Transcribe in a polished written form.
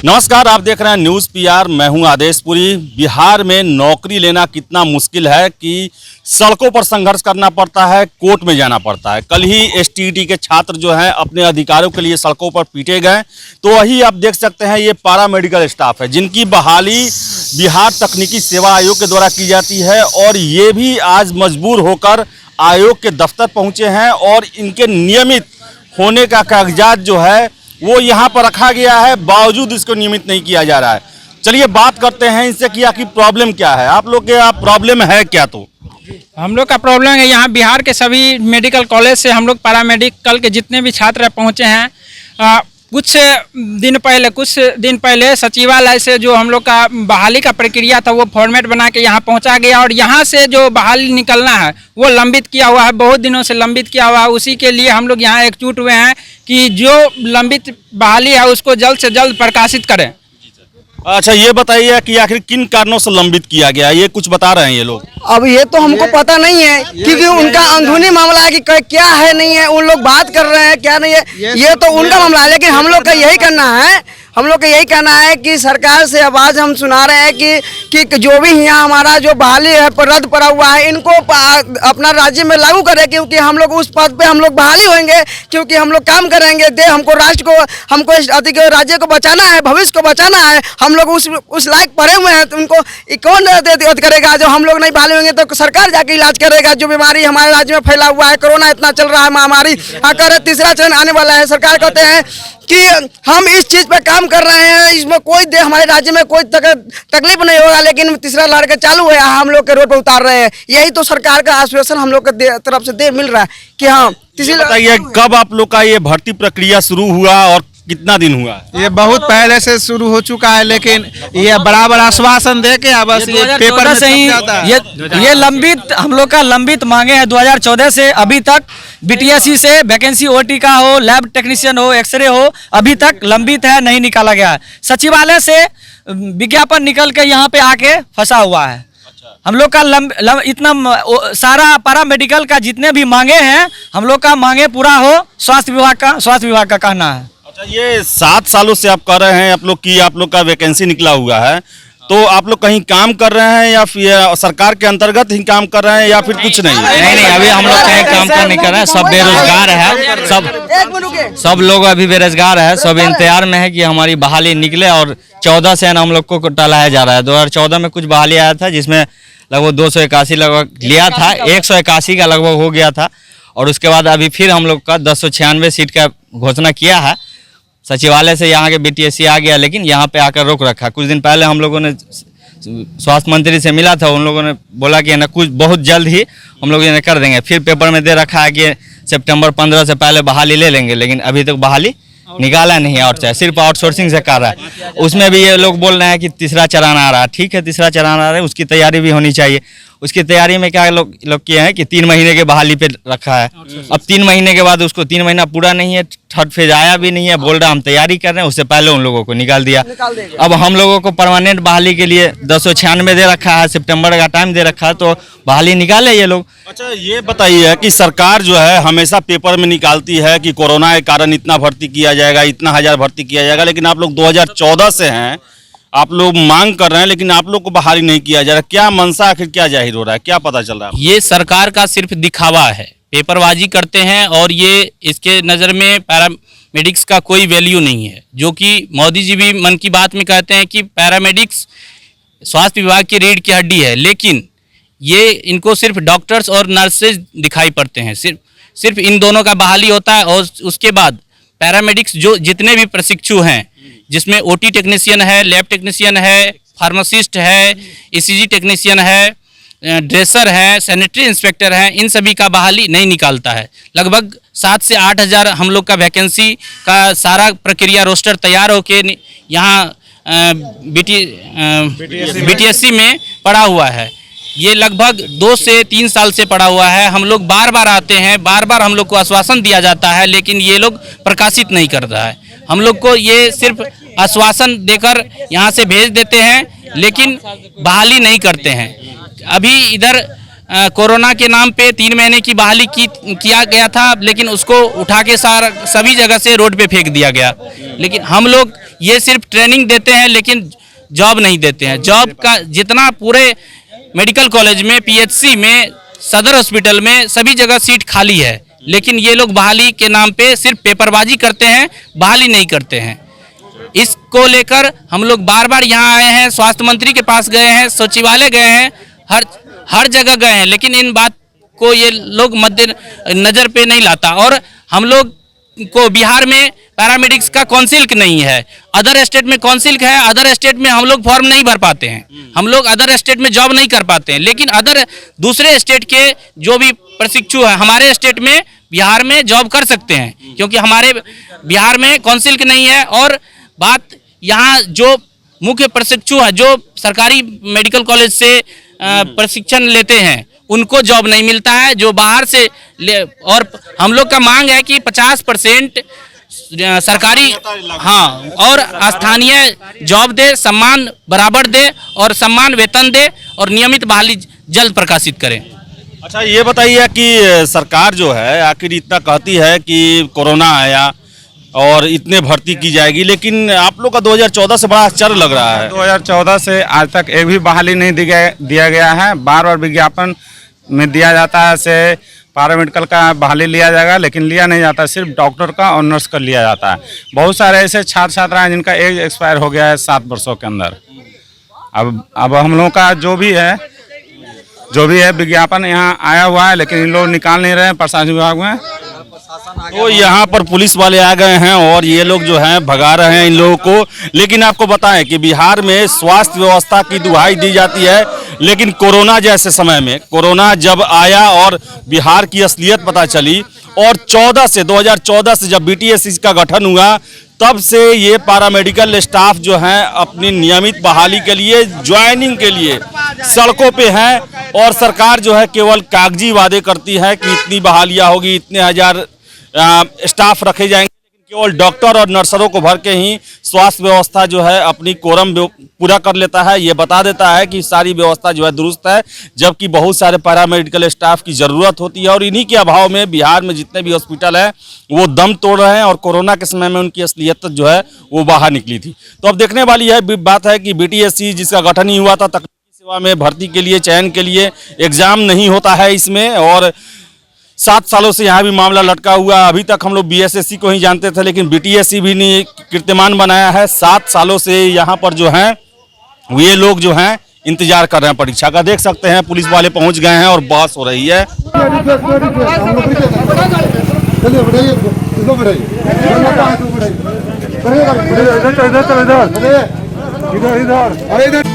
नमस्कार, आप देख रहे हैं न्यूज़ पीआर। मैं हूं आदेशपुरी। बिहार में नौकरी लेना कितना मुश्किल है कि सड़कों पर संघर्ष करना पड़ता है, कोर्ट में जाना पड़ता है। कल ही एसटीईटी के छात्र जो हैं अपने अधिकारों के लिए सड़कों पर पीटे गए। तो वही आप देख सकते हैं, ये पारा मेडिकल स्टाफ है जिनकी बहाली बिहार तकनीकी सेवा आयोग के द्वारा की जाती है और ये भी आज मजबूर होकर आयोग के दफ्तर पहुँचे हैं और इनके नियमित होने का कागजात जो है वो यहाँ पर रखा गया है, बावजूद इसको नियमित नहीं किया जा रहा है। चलिए बात करते हैं इनसे कि आखिर प्रॉब्लम क्या है, आप लोग के प्रॉब्लम है क्या? तो हम लोग का प्रॉब्लम है, यहाँ बिहार के सभी मेडिकल कॉलेज से हम लोग पैरामेडिकल के जितने भी छात्र पहुँचे हैं, कुछ दिन पहले सचिवालय से जो हम लोग का बहाली का प्रक्रिया था वो फॉर्मेट बना के यहाँ पहुँचा गया और यहाँ से जो बहाली निकलना है वो लंबित किया हुआ है, बहुत दिनों से लंबित किया हुआ है। उसी के लिए हम लोग यहाँ एकजुट हुए हैं कि जो लंबित बहाली है उसको जल्द से जल्द प्रकाशित करें। अच्छा, ये बताइए कि आखिर किन कारणों से लंबित किया गया, ये कुछ बता रहे हैं ये लोग? अब ये तो हमको पता नहीं है क्योंकि उनका अंदरूनी मामला है कि क्या है नहीं है, उन लोग बात कर रहे हैं क्या नहीं है, ये तो उनका मामला है। लेकिन हम लोग का यही कहना है कि सरकार से आवाज़ हम सुना रहे हैं कि जो भी यहाँ हमारा जो बहाली है रद्द पड़ा हुआ है इनको अपना राज्य में लागू करें, क्योंकि हम लोग उस पद पे हम लोग बहाली होंगे, क्योंकि हम लोग काम करेंगे। हमको राष्ट्र को, हमको राज्य को बचाना है, भविष्य को बचाना है। हम लोग उस लायक पड़े हुए हैं, तो उनको कौन करेगा? जो हम लोग नहीं बहाली होंगे तो सरकार जाके इलाज करेगा। जो बीमारी हमारे राज्य में फैला हुआ है, कोरोना इतना चल रहा है, महामारी आकर तीसरा चरण आने वाला है। सरकार कहते हैं कि हम इस चीज़ पे काम कर रहे हैं, इसमें कोई हमारे राज्य में कोई तकलीफ नहीं होगा, लेकिन तीसरा लड़का चालू है, हम लोग के रोड पर उतार रहे हैं। यही तो सरकार का आश्वासन हम लोग के तरफ से मिल रहा है कि हाँ। बताइए, कब आप लोग का ये भर्ती प्रक्रिया शुरू हुआ और कितना दिन हुआ? ये बहुत पहले से शुरू हो चुका है, लेकिन ये बराबर आश्वासन दे के बस ये पेपर से ही ये लंबित हम लोग का लंबित मांगे हैं 2014 से अभी तक। बीटीएससी से वैकेंसी ओटी का हो, लैब टेक्नीशियन हो, एक्सरे हो, अभी तक लंबित है, नहीं निकाला गया है। सचिवालय से विज्ञापन निकल के यहाँ पे आके फंसा हुआ है। हम लोग का इतना सारा पैरा मेडिकल का जितने भी मांगे हैं, हम लोग का मांगे पूरा हो, स्वास्थ्य विभाग का कहना है। ये 7 सालों से आप कह रहे हैं आप लोग का वैकेंसी निकला हुआ है, तो आप लोग कहीं काम कर रहे हैं या फिर सरकार के अंतर्गत ही काम कर रहे हैं या फिर कुछ नहीं? नहीं, अभी हम लोग कहीं काम कर नहीं कर रहे हैं, सब बेरोजगार है। सब लोग अभी बेरोजगार है, सब इंतजार में है कि हमारी बहाली निकले। और 14 से हम लोग को टालाया जा रहा है। 2014 में कुछ बहाली आया था जिसमें लगभग 281 लगभग लिया था, 181 का लगभग हो गया था। और उसके बाद अभी फिर हम लोग का 1096 सीट का घोषणा किया है। सचिवालय से यहाँ के बीटीएससी आ गया, लेकिन यहाँ पे आकर रोक रखा। कुछ दिन पहले हम लोगों ने स्वास्थ्य मंत्री से मिला था, उन लोगों ने बोला कि ना कुछ बहुत जल्द ही हम लोग इन्हें कर देंगे। फिर पेपर में दे रखा है कि सितंबर 15 से पहले बहाली ले लेंगे, लेकिन अभी तक बहाली निकाला नहीं है और चाहे सिर्फ आउटसोर्सिंग से कर रहा है। उसमें भी ये लोग बोल रहे हैं कि तीसरा चरण आ रहा है। ठीक है, तीसरा चरण आ रहा है, उसकी तैयारी भी होनी चाहिए। उसकी तैयारी में क्या लोग किए हैं कि 3 महीने के बहाली पे रखा है। अब 3 महीने के बाद उसको 3 महीना पूरा नहीं है, थर्ड फेज आया भी नहीं है, बोल रहा हम तैयारी कर रहे हैं, उससे पहले उन लोगों को निकाल दिया। अब हम लोगों को परमानेंट बहाली के लिए 296 दे रखा है, सितंबर का टाइम दे रखा है, तो बहाली निकाले ये लोग। अच्छा, ये बताइए कि सरकार जो है हमेशा पेपर में निकालती है कि कोरोना के कारण इतना भर्ती किया जाएगा, इतना हजार भर्ती किया जाएगा, लेकिन आप लोग 2014 से हैं, आप लोग मांग कर रहे हैं, लेकिन आप लोग को बहाली नहीं किया जा रहा। क्या मंशा, आखिर क्या जाहिर हो रहा है, क्या पता चल रहा है? ये सरकार का सिर्फ दिखावा है, पेपरबाजी करते हैं और ये इसके नज़र में पैरामेडिक्स का कोई वैल्यू नहीं है। जो कि मोदी जी भी मन की बात में कहते हैं कि पैरामेडिक्स स्वास्थ्य विभाग की रीढ़ की हड्डी है, लेकिन ये इनको सिर्फ डॉक्टर्स और नर्सेज दिखाई पड़ते हैं। सिर्फ इन दोनों का बहाली होता है और उसके बाद पैरामेडिक्स जो जितने भी प्रशिक्षु हैं, जिसमें ओटी टेक्नीशियन है, लैब टेक्नीशियन है, फार्मासिस्ट है, ईसीजी टेक्नीशियन है, ड्रेसर है, सैनिटरी इंस्पेक्टर है, इन सभी का बहाली नहीं निकालता है। लगभग 7 से 8 हज़ार हम लोग का वैकेंसी का सारा प्रक्रिया रोस्टर तैयार होके यहाँ बीटीएससी में पड़ा हुआ है। ये लगभग 2 से 3 साल से पड़ा हुआ है। हम लोग बार बार आते हैं, बार बार हम लोग को आश्वासन दिया जाता है, लेकिन ये लोग प्रकाशित नहीं करता है। हम लोग को ये सिर्फ आश्वासन देकर यहाँ से भेज देते हैं, लेकिन बहाली नहीं करते हैं। अभी इधर कोरोना के नाम पे 3 महीने की बहाली किया गया था, लेकिन उसको उठा के सभी जगह से रोड पे फेंक दिया गया। लेकिन हम लोग ये सिर्फ ट्रेनिंग देते हैं, लेकिन जॉब नहीं देते हैं। जॉब का जितना पूरे मेडिकल कॉलेज में, पीएचसी में, सदर हॉस्पिटल में सभी जगह सीट खाली है, लेकिन ये लोग बहाली के नाम पे सिर्फ पेपरबाजी करते हैं, बहाली नहीं करते हैं। इसको लेकर हम लोग बार बार यहाँ आए हैं, स्वास्थ्य मंत्री के पास गए हैं, सचिवालय गए हैं, हर जगह गए हैं, लेकिन इन बात को ये लोग मद्दे नज़र पे नहीं लाता। और हम लोग को बिहार में पैरामेडिक्स का काउंसिल नहीं है। अदर स्टेट में काउंसिल है, अदर स्टेट में हम लोग फॉर्म नहीं भर पाते हैं, हम लोग अदर स्टेट में जॉब नहीं कर पाते हैं, लेकिन दूसरे स्टेट के जो भी प्रशिक्षु है हमारे स्टेट में, बिहार में जॉब कर सकते हैं, क्योंकि हमारे बिहार में काउंसिल नहीं है। और बात यहाँ जो मुख्य प्रशिक्षु है, जो सरकारी मेडिकल कॉलेज से प्रशिक्षण लेते हैं, उनको जॉब नहीं मिलता है, जो बाहर से और हम लोग का मांग है कि 50% सरकारी और स्थानीय जॉब दे, सम्मान बराबर दे और सम्मान वेतन दे और नियमित बहाली जल्द प्रकाशित करें। अच्छा, ये बताइए कि सरकार जो है आखिर इतना कहती है कि कोरोना आया और इतने भर्ती की जाएगी, लेकिन आप लोग का 2014 से बड़ा आश्चर्य लग रहा है। 2014 से आज तक एक भी बहाली नहीं दिया गया है। बार बार विज्ञापन में दिया जाता है से पैरामेडिकल का बहाली लिया जाएगा, लेकिन लिया नहीं जाता, सिर्फ डॉक्टर का और नर्स का लिया जाता है। बहुत सारे ऐसे छात्र छात्रा हैं जिनका एज एक्सपायर हो गया है 7 वर्षों के अंदर। अब हम लोग का जो भी है विज्ञापन यहाँ आया हुआ है, लेकिन इन लोग निकाल नहीं रहे हैं प्रशासन विभाग में। तो यहाँ पर पुलिस वाले आ गए हैं और ये लोग जो हैं भगा रहे हैं इन लोगों को। लेकिन आपको बताएं कि बिहार में स्वास्थ्य व्यवस्था की दुहाई दी जाती है, लेकिन कोरोना जैसे समय में, कोरोना जब आया और बिहार की असलियत पता चली, और 2014 से जब बीटीएस का गठन हुआ, तब से ये पैरामेडिकल स्टाफ जो हैं अपनी नियमित बहाली के लिए, ज्वाइनिंग के लिए सड़कों पे हैं। और सरकार जो है केवल कागजी वादे करती है कि इतनी बहालियाँ होगी, इतने हजार स्टाफ रखे जाएंगे, लेकिन केवल डॉक्टर और नर्सरों को भर के ही स्वास्थ्य व्यवस्था जो है अपनी कोरम पूरा कर लेता है। ये बता देता है कि सारी व्यवस्था जो है दुरुस्त है, जबकि बहुत सारे पैरामेडिकल स्टाफ की ज़रूरत होती है। और इन्हीं के अभाव में बिहार में जितने भी हॉस्पिटल हैं वो दम तोड़ रहे हैं, और कोरोना के समय में उनकी असलियत जो है वो बाहर निकली थी। तो अब देखने वाली है बात है कि बीटीएससी जिसका गठन ही हुआ था तकनीकी सेवा में भर्ती के लिए, चयन के लिए, एग्जाम नहीं होता है इसमें, और 7 सालों से यहाँ भी मामला लटका हुआ। अभी तक हम लोग बीएसएससी को ही जानते थे, लेकिन बीटीएससी भी नहीं कीर्तिमान बनाया है। 7 सालों से यहाँ पर जो हैं ये लोग जो हैं इंतजार कर रहे हैं परीक्षा का। देख सकते हैं पुलिस वाले पहुँच गए हैं और बहस हो रही है। इधर